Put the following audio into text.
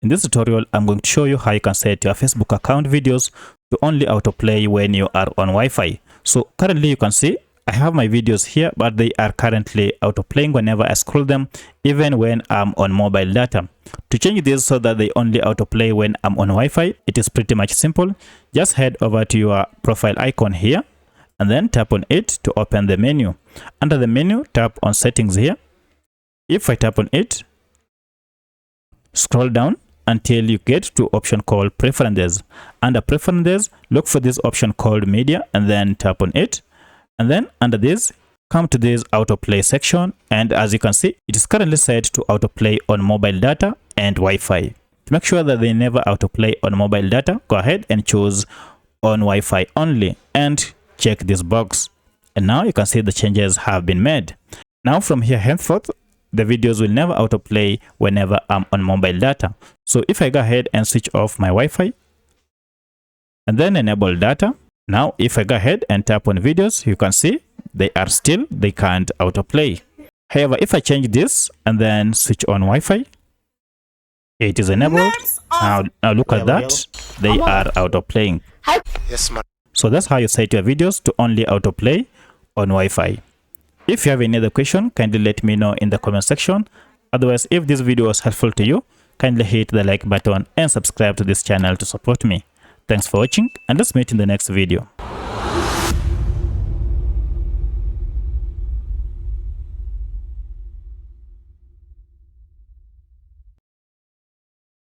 In this tutorial, I'm going to show you how you can set your Facebook account videos to only autoplay when you are on Wi-Fi. So currently you can see I have my videos here, but they are currently autoplaying whenever I scroll them, even when I'm on mobile data. To change this so that they only autoplay when I'm on Wi-Fi, it is pretty much simple. Just head over to your profile icon here and then tap on it to open the menu. Under the menu, tap on settings here. If I tap on it, scroll down until you get to option called preferences. Under preferences, look for this option called media and then tap on it. And then under this, come to this autoplay section, and as you can see, it is currently set to autoplay on mobile data and Wi-Fi. To make sure that they never autoplay on mobile data, go ahead and choose on Wi-Fi only and check this box. And now you can see the changes have been made. Now from here henceforth, the videos will never autoplay whenever I'm on mobile data. So if I go ahead and switch off my Wi-Fi and then enable data, now if I go ahead and tap on videos, you can see they can't autoplay. However, if I change this and then switch on Wi-Fi, it is enabled. Now look at that, they are autoplaying. Yes, man. So that's how you set your videos to only autoplay on Wi-Fi. If you have any other question, kindly let me know in the comment section. Otherwise, if this video was helpful to you, kindly hit the like button and subscribe to this channel to support me. Thanks for watching, and let's meet in the next video.